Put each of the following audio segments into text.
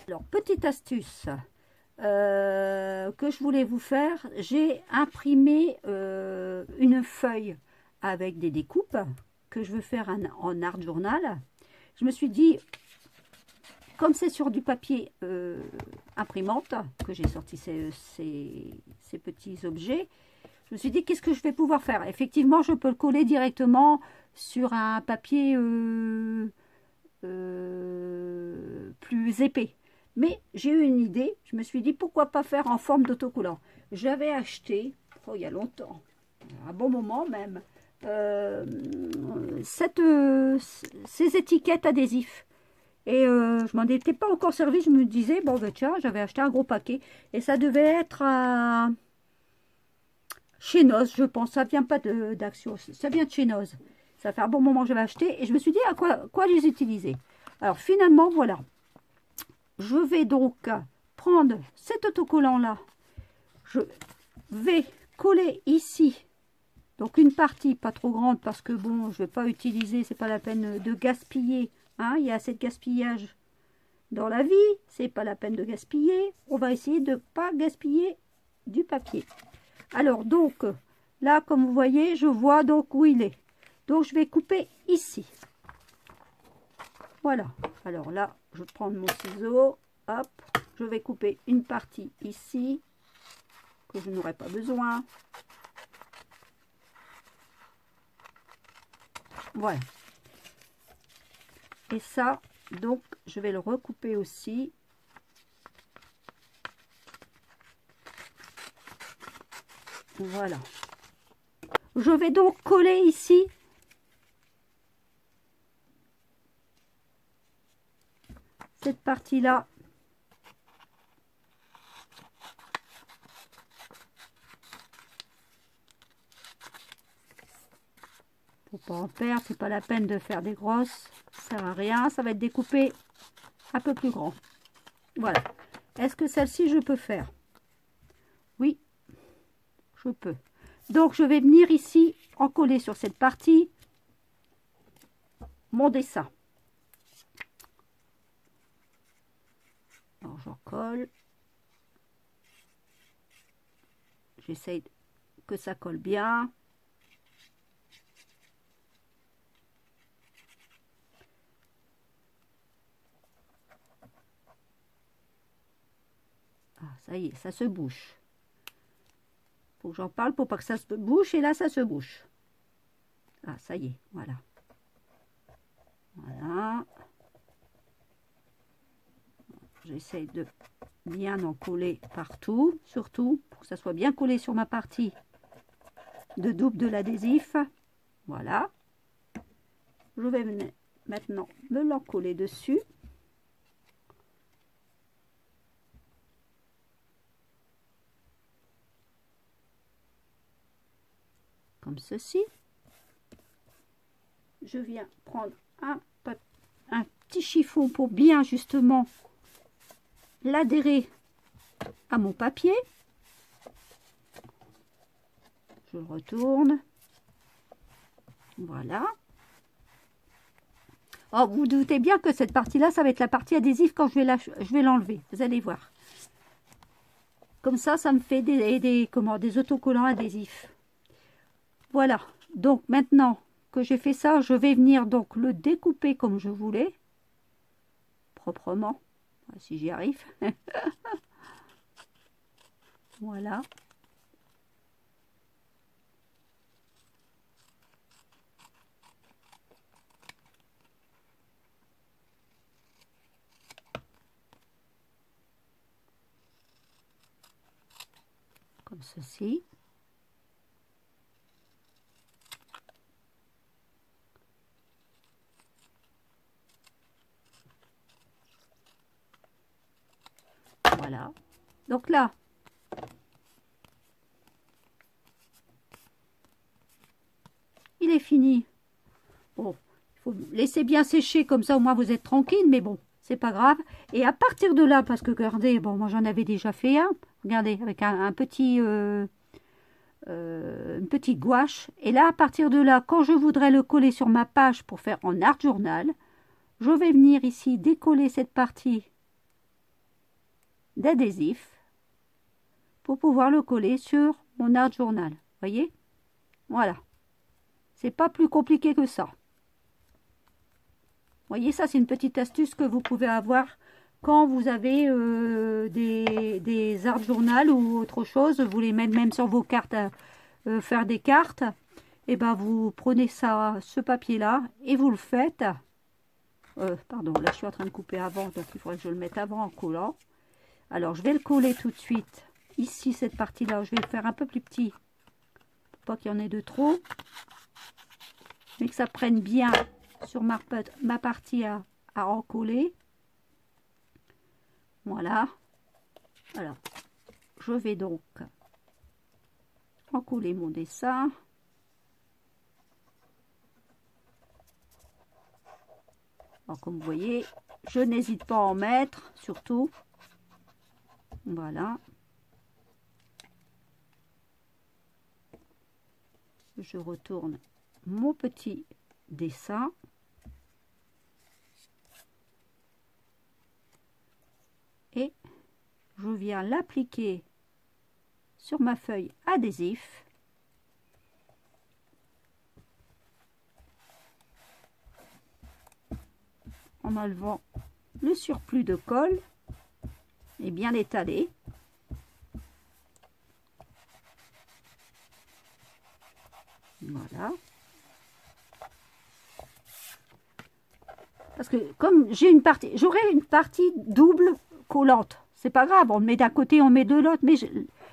Alors, petite astuce que je voulais vous faire, j'ai imprimé une feuille avec des découpes que je veux faire en art journal. Je me suis dit, comme c'est sur du papier imprimante que j'ai sorti ces petits objets, je me suis dit, qu'est-ce que je vais pouvoir faire? Effectivement, je peux le coller directement sur un papier plus épais. Mais j'ai eu une idée, je me suis dit, pourquoi pas faire en forme d'autocollant? J'avais acheté, il y a longtemps, un bon moment même, ces étiquettes adhésifs. Et je m'en étais pas encore servi, je me disais, bon ben tiens, j'avais acheté un gros paquet. Et ça devait être à chez Noz, je pense. Ça vient pas d'Action, ça vient de chez Noz. Ça fait un bon moment que j'avais acheté. Et je me suis dit à quoi les utiliser. Alors finalement, voilà. Je vais donc prendre cet autocollant-là. Je vais coller ici. Donc une partie pas trop grande parce que bon, je vais pas utiliser, c'est pas la peine de gaspiller. Hein, il y a assez de gaspillage dans la vie, c'est pas la peine de gaspiller. On va essayer de pas gaspiller du papier. Alors donc là, comme vous voyez, je vois donc où il est. Donc je vais couper ici. Voilà. Alors là, je prends mon ciseau. Hop, je vais couper une partie ici que je n'aurai pas besoin. Voilà. Et ça, donc, je vais le recouper aussi. Voilà. Je vais donc coller ici cette partie-là. Faut pas en perdre, c'est pas la peine de faire des grosses. Ça sert à rien, ça va être découpé un peu plus grand. Voilà. Est-ce que celle-ci, je peux faire? Oui, je peux. Donc, je vais venir ici, en coller sur cette partie, mon dessin. Alors, j'en colle. J'essaye que ça colle bien. Ah, ça y est, ça se bouche. Faut que j'en parle pour pas que ça se bouche. Et là, ça se bouche. Ah, ça y est, voilà. Voilà. J'essaye de bien en coller partout, surtout pour que ça soit bien collé sur ma partie de double de l'adhésif. Voilà. Je vais maintenant me l'encoller dessus. Comme ceci. Je viens prendre un petit chiffon pour bien justement l'adhérer à mon papier. Je le retourne. Voilà. Oh, vous doutez bien que cette partie-là, ça va être la partie adhésive quand je vais l'enlever. Vous allez voir. Comme ça me fait des autocollants adhésifs. Voilà. Donc maintenant que j'ai fait ça, je vais venir donc le découper comme je voulais. Proprement. Si j'y arrive. Voilà. Comme ceci. Voilà. Donc là, il est fini. Bon, il faut laisser bien sécher, comme ça au moins vous êtes tranquille, mais bon, c'est pas grave. Et à partir de là, parce que regardez, bon, moi j'en avais déjà fait un, regardez, avec un petit, une petite gouache. Et là, à partir de là, quand je voudrais le coller sur ma page pour faire en art journal, je vais venir ici décoller cette partie d'adhésif pour pouvoir le coller sur mon art journal. Voyez? Voilà. C'est pas plus compliqué que ça. Voyez, ça c'est une petite astuce que vous pouvez avoir quand vous avez des art journal ou autre chose. Vous voulez mettre même sur vos cartes, faire des cartes. Et ben vous prenez ça, ce papier là, et vous le faites. Pardon, là je suis en train de couper avant, donc il faudrait que je le mette avant en collant. Alors je vais le coller tout de suite. Ici, cette partie là, je vais le faire un peu plus petit, pour pas qu'il y en ait de trop, mais que ça prenne bien sur ma partie à recoller. Voilà. Alors, je vais donc recoller mon dessin. Alors, comme vous voyez, je n'hésite pas à en mettre, surtout. Voilà. Je retourne mon petit dessin. Et je viens l'appliquer sur ma feuille adhésif. En enlevant le surplus de colle et bien l'étaler. Voilà. Parce que comme j'ai une partie, j'aurai une partie double collante. C'est pas grave, on le met d'un côté, on met de l'autre, mais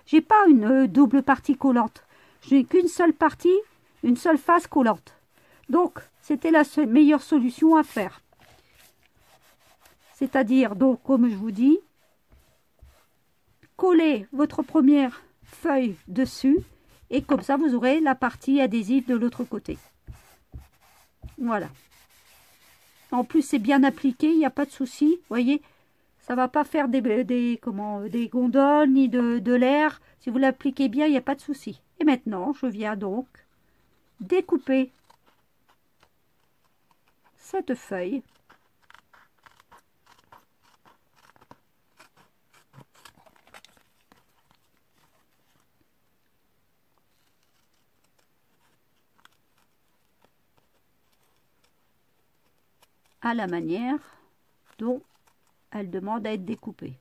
j'ai pas une double partie collante. J'ai qu'une seule partie, une seule face collante. Donc, c'était la meilleure solution à faire. C'est-à-dire, donc, comme je vous dis, collez votre première feuille dessus et comme ça, vous aurez la partie adhésive de l'autre côté. Voilà. En plus, c'est bien appliqué, il n'y a pas de souci. Vous voyez, ça ne va pas faire des gondoles ni de l'air. Si vous l'appliquez bien, il n'y a pas de souci. Et maintenant, je viens donc découper cette feuille. À la manière dont elle demande à être découpée.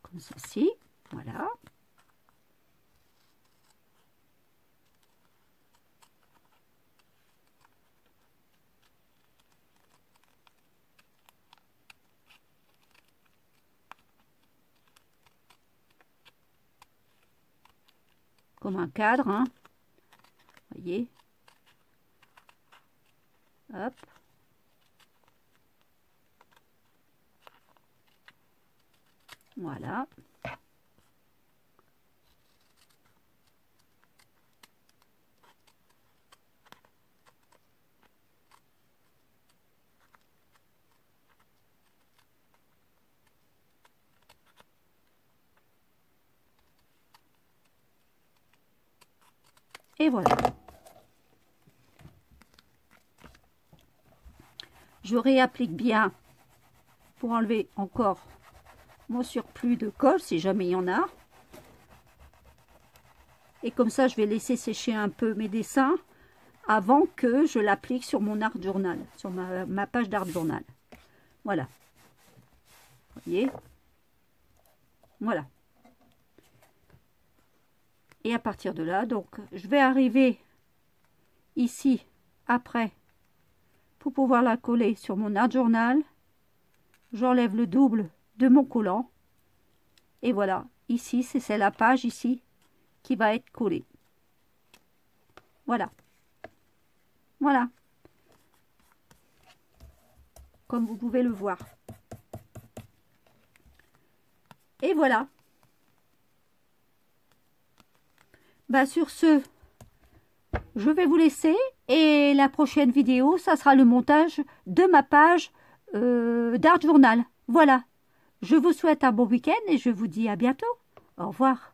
Comme ceci, voilà. Comme un cadre, hein. Voyez. Hop. Voilà. Et voilà. Je réapplique bien pour enlever encore mon surplus de colle si jamais il y en a. Et comme ça, je vais laisser sécher un peu mes dessins avant que je l'applique sur mon art journal, sur ma page d'art journal. Voilà. Vous voyez? Voilà. Et à partir de là, donc, je vais arriver ici, après, pour pouvoir la coller sur mon art journal. J'enlève le double de mon collant. Et voilà, ici, c'est la page ici qui va être collée. Voilà. Voilà. Comme vous pouvez le voir. Et voilà. Bah, sur ce, je vais vous laisser et la prochaine vidéo, ça sera le montage de ma page d'art journal. Voilà. Je vous souhaite un bon week-end et je vous dis à bientôt. Au revoir.